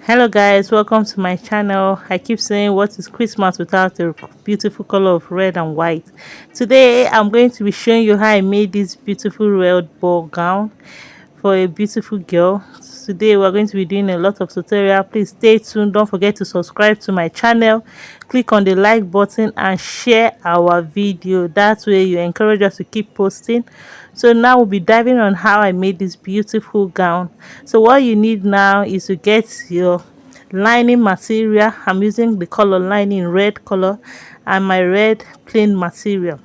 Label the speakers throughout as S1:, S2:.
S1: Hello guys, welcome to my channel. I keep saying, what is Christmas without the beautiful color of red and white? Today I'm going to be showing you how I made this beautiful red ball gown for a beautiful girl. Today we're going to be doing a lot of tutorial. Please stay tuned. Don't forget to subscribe to my channel, click on the like button and share our video. That way you encourage us to keep posting. So now we'll be diving on how I made this beautiful gown. So what you need now is to get your lining material. I'm using the color lining red color and my red plain material.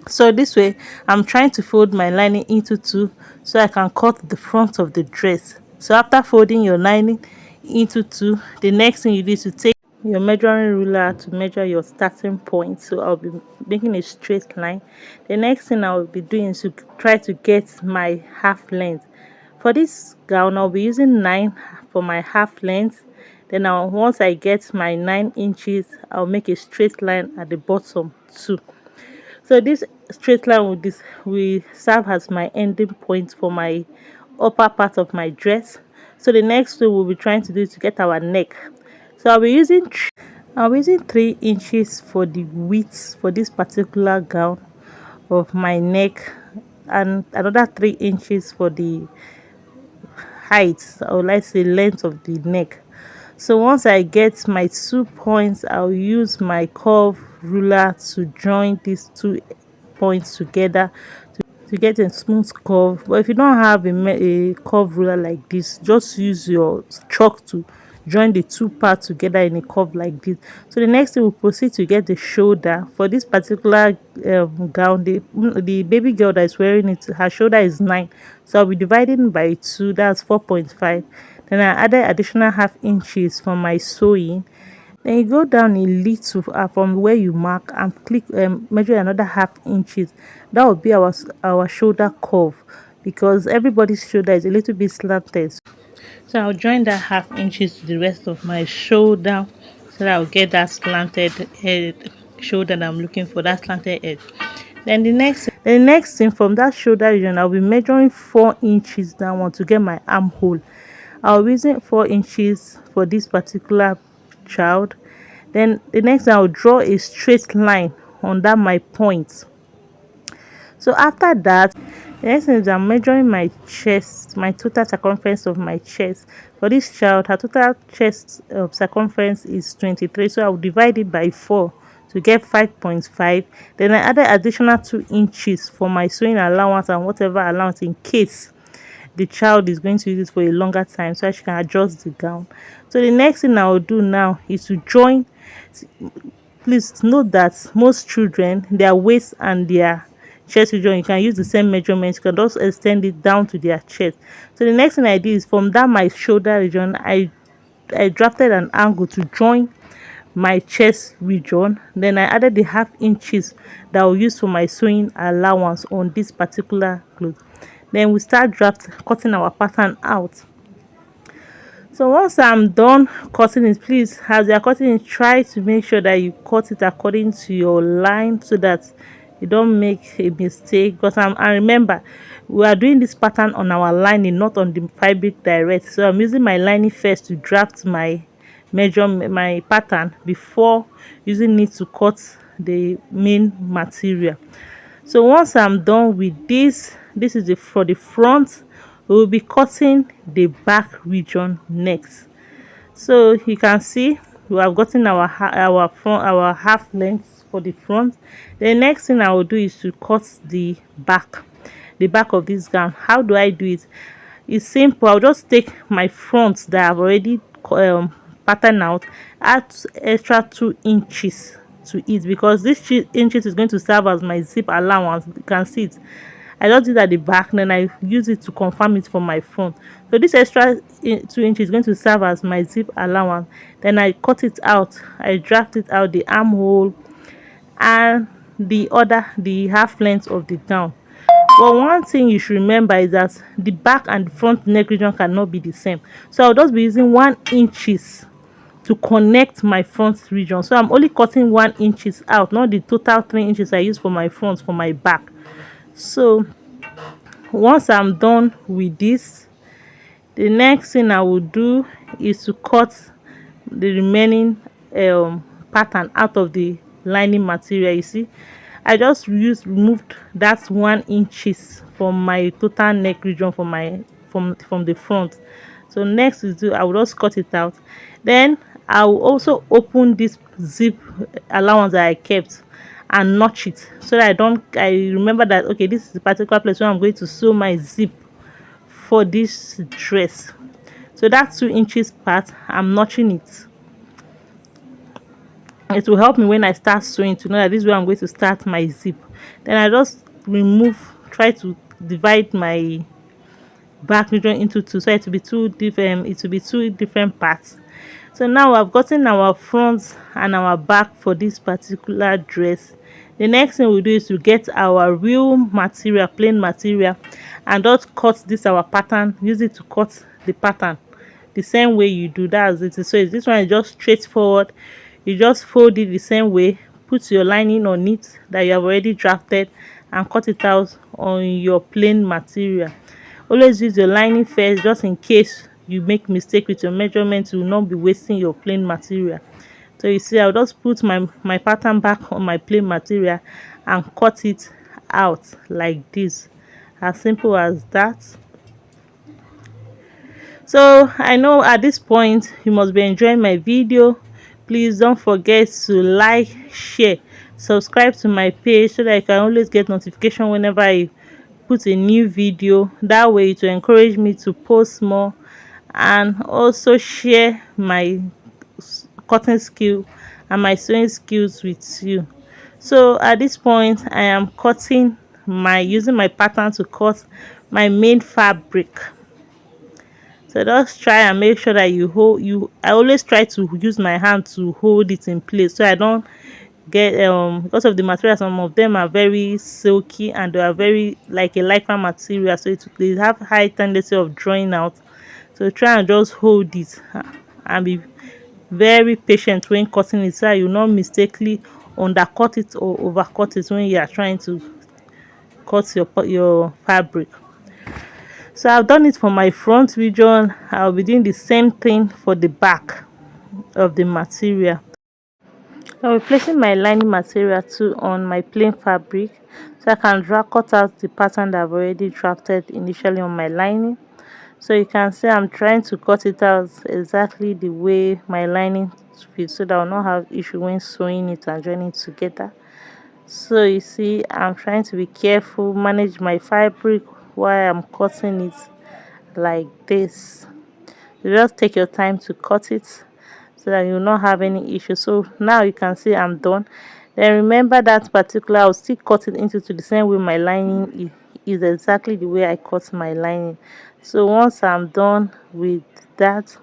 S1: So this way I'm trying to fold my lining into two so I can cut the front of the dress. So after folding your lining into two, the next thing you do is to take your measuring ruler to measure your starting point. So I'll be making a straight line. The next thing I'll be doing is to try to get my half length. For this gown I'll be using 9 for my half length. Then once I get my 9 inches, I'll make a straight line at the bottom too. So this straight line will serve as my ending point for my upper part of my dress. So the next thing we'll be trying to do is to get our neck. So I'll be using 3 inches for the width for this particular gown of my neck, and another 3 inches for the height, or let's say length of the neck. So once I get my 2 points, I'll use my curve ruler to join these 2 points together to get a smooth curve. But if you don't have a curve ruler like this, just use your chalk to join the 2 parts together in a curve like this. So the next thing, we'll proceed to get the shoulder for this particular gown. The baby girl that is wearing it, her shoulder is 9, so I'll be dividing by 2, that's 4.5. Then I added additional half inches for my sewing. Then you go down a little from where you mark and click measure another half inches. That will be our shoulder curve, because everybody's shoulder is a little bit slanted. So I'll join that half inches to the rest of my shoulder so that I'll get that slanted head shoulder that I'm looking for, that slanted edge. Then the next thing, from that shoulder region, I'll be measuring 4 inches downward to get my armhole. I'll be using 4 inches for this particular child. Then the next thing, I'll draw a straight line under my point. So after that, the next thing is I'm measuring my chest, my total circumference of my chest. For this child, her total chest circumference is 23, so I'll divide it by 4 to get 5.5. Then I added additional 2 inches for my sewing allowance and whatever allowance in case the child is going to use it for a longer time, so I can adjust the gown. So the next thing I will do now is to join. Please note that most children, their waist and their chest region, you can use the same measurement. You can also extend it down to their chest. So the next thing I did is, from that my shoulder region, I drafted an angle to join my chest region. Then I added the half inches that I'll use for my sewing allowance on this particular cloth. Then we start cutting our pattern out. So once I'm done cutting it, please, as you are cutting it, try to make sure that you cut it according to your line so that you don't make a mistake. Because and remember, we are doing this pattern on our lining, not on the fabric direct. So I'm using my lining first to draft my my pattern before using it to cut the main material. So once I'm done with this is for the front. We will be cutting the back region next. So you can see we have gotten our half length for the front. The next thing I will do is to cut the back of this gown. How do I do it? It's simple. I'll just take my front that I've already patterned out, add extra 2 inches to it, because this 2 inches is going to serve as my zip allowance. You can see it. I just did at the back, then I use it to confirm it for my front. So this extra 2 inches is going to serve as my zip allowance. Then I cut it out. I draft it out, the armhole and the half length of the gown. But one thing you should remember is that the back and the front neck region cannot be the same. So I'll just be using 1 inches to connect my front region. So I'm only cutting 1 inches out, not the total 3 inches I use for my front for my back. So once I'm done with this, the next thing I will do is to cut the remaining pattern out of the lining material. You see, I just removed that 1 inches from my total neck region from from the front. So next is I will just cut it out. Then I will also open this zip allowance that I kept and notch it, so that I remember that okay, this is the particular place where I'm going to sew my zip for this dress. So that 2 inches part, I'm notching it. It will help me when I start sewing to know that this is where I'm going to start my zip. Then I just try to divide my back region into two, so it will be two different parts. So now I've gotten our front and our back for this particular dress. The next thing we do is to get our real material, plain material, and just cut this our pattern. Use it to cut the pattern the same way you do that. So this one is just straightforward. You just fold it the same way, put your lining on it that you have already drafted, and cut it out on your plain material. Always use your lining first, just in case you make mistake with your measurements. You will not be wasting your plain material. So you see, I'll just put my pattern back on my plain material and cut it out like this. As simple as that. So I know at this point you must be enjoying my video. Please don't forget to like, share, subscribe to my page, so that you can always get notification whenever I put a new video. That way it will encourage me to post more, and also share my cutting skill and my sewing skills with you. So at this point I am cutting using my pattern to cut my main fabric. So just try and make sure that I always try to use my hand to hold it in place, so I don't get because of the material, some of them are very silky and they are very like a lighter material, so they have high tendency of drawing out. So try and just hold it, and be very patient when cutting it, so you not mistakenly undercut it or overcut it when you are trying to cut your fabric. So I've done it for my front region. I'll be doing the same thing for the back of the material. I'll be placing my lining material too on my plain fabric, so I can cut out the pattern that I've already drafted initially on my lining. So you can see I'm trying to cut it out exactly the way my lining fits, so that I'll not have issue when sewing it and joining it together. So you see, I'm trying to be careful, manage my fabric while I'm cutting it like this. You just take your time to cut it, so that you will not have any issue. So now you can see I'm done. Then remember that particular, I'll still cut it into the same way my lining is exactly the way I cut my lining. So once I'm done with that,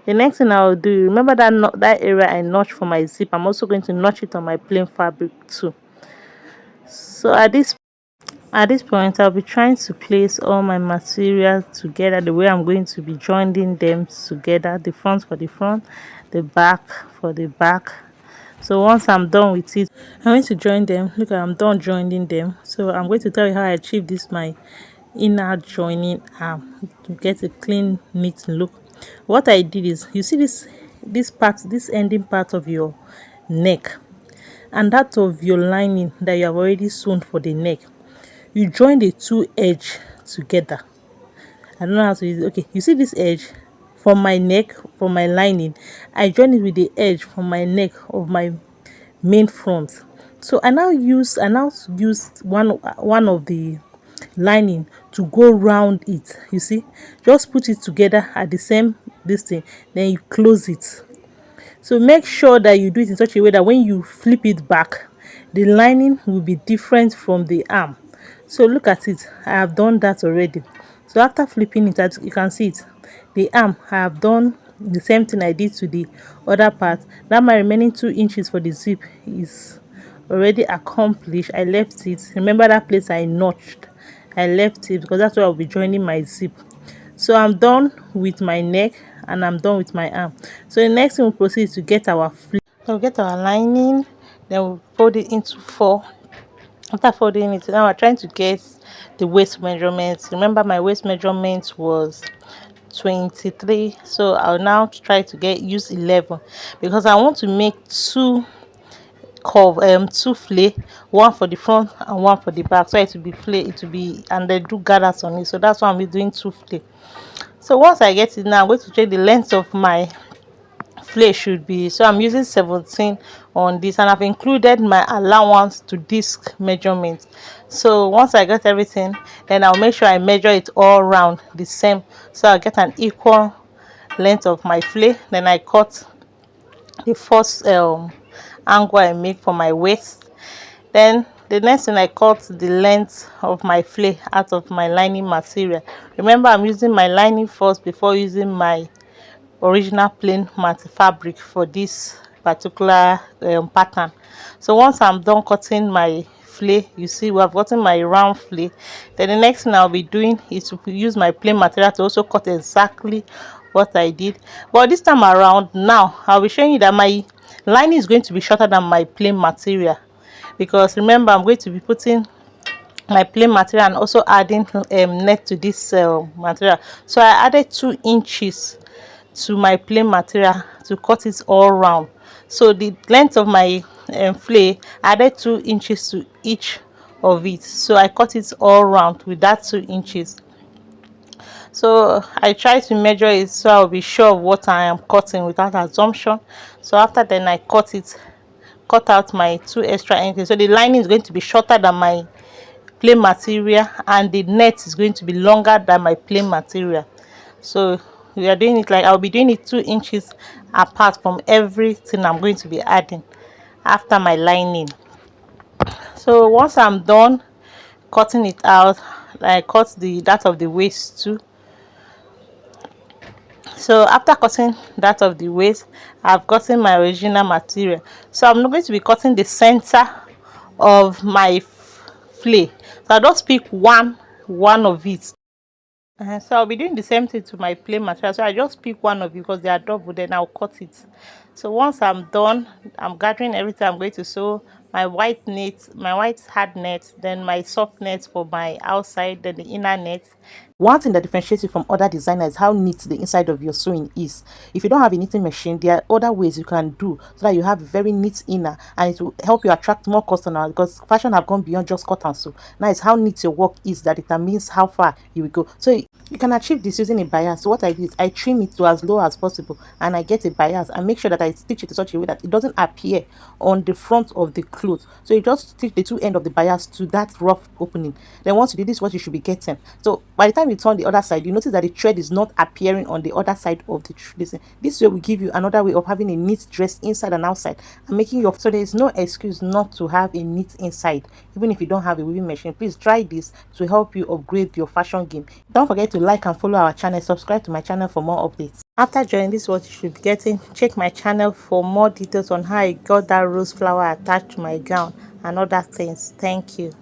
S1: the next thing I'll do, remember that area I notched for my zip, I'm also going to notch it on my plain fabric too. So at this point I'll be trying to place all my materials together the way I'm going to be joining them together, the front for the front, the back for the back. So once I'm done with it, I'm going to join them. Look, I'm done joining them. So I'm going to tell you how I achieve this my inner joining arm to get a clean, neat look. What I did is, you see this ending part of your neck and that of your lining that you have already sewn for the neck, you join the two edge together. I don't know how to use it. Okay, you see this edge from my neck, from my lining, I join it with the edge from my neck of my main front. So I now use one of the lining to go round it. You see, just put it together at the same distance, then you close it. So make sure that you do it in such a way that when you flip it back, the lining will be different from the arm. So look at it, I have done that already. So after flipping it, as you can see it, the arm, I have done the same thing I did to the other part. Now my remaining 2 inches for the zip is already accomplished. I left it, remember that place I notched, I left it because that's where I'll be joining my zip. So I'm done with my neck and I'm done with my arm. So the next thing we'll proceed is to get our flip. So we'll get our lining, then we'll fold it into 4. After folding it, now we're trying to get the waist measurements. Remember my waist measurement was 23, so I'll now try to use 11 because I want to make two flay, one for the front and one for the back, so it will be flay, it will be, and they do gathers on it, so that's why I'm doing two flay. So once I get it, now I'm going to check the length of my flay should be, so I'm using 17 on this, and I've included my allowance to disc measurement. So once I get everything, then I'll make sure I measure it all round the same, so I'll get an equal length of my flay. Then I cut the first angle I make for my waist. Then the next thing, I cut the length of my flay out of my lining material. Remember, I'm using my lining first before using my original plain mat fabric for this particular pattern. So once I'm done cutting my flay, you see we have gotten my round flay. Then the next thing I'll be doing is to use my plain material to also cut exactly what I did, but this time around, now I'll be showing you that my lining is going to be shorter than my plain material, because remember, I'm going to be putting my plain material and also adding net to this material. So I added 2 inches to my plain material to cut it all round. So the length of my flay, I added 2 inches to each of it, so I cut it all round with that 2 inches. So I try to measure it so I'll be sure of what I am cutting without assumption. So after then, I cut out my 2 extra inches, so the lining is going to be shorter than my plain material and the net is going to be longer than my plain material. So we are doing it like, I'll be doing it 2 inches apart from everything I'm going to be adding after my lining. So once I'm done cutting it out, I cut the that of the waist too. So after cutting that of the waist, I've gotten my original material, so I'm not going to be cutting the center of my flay. So I just pick one of it. So I'll be doing the same thing to my plain material, so I just pick one of it because they are double, then I'll cut it. So once I'm done, I'm gathering everything I'm going to sew: my white net, my white hard net, then my soft net for my outside, then the inner net. One thing that differentiates you from other designers is how neat the inside of your sewing is. If you don't have a knitting machine, there are other ways you can do so that you have a very neat inner, and it will help you attract more customers, because fashion have gone beyond just cut and sew. Now it's how neat your work is that determines how far you will go. So you can achieve this using a bias. So what I do is I trim it to as low as possible, and I get a bias and make sure that I stitch it in such a way that it doesn't appear on the front of the cloth. So you just stitch the two end of the bias to that rough opening. Then once you do this, what you should be getting. So by the time you turn the other side, you notice that the thread is not appearing on the other side of the this way will give you another way of having a neat dress inside and outside, and making your, so there is no excuse not to have a neat inside. Even if you don't have a weaving machine, please try this to help you upgrade your fashion game. Don't forget to like and follow our channel, subscribe to my channel for more updates. After joining, this is what you should be getting. Check my channel for more details on how I got that rose flower attached to my gown and other things. Thank you.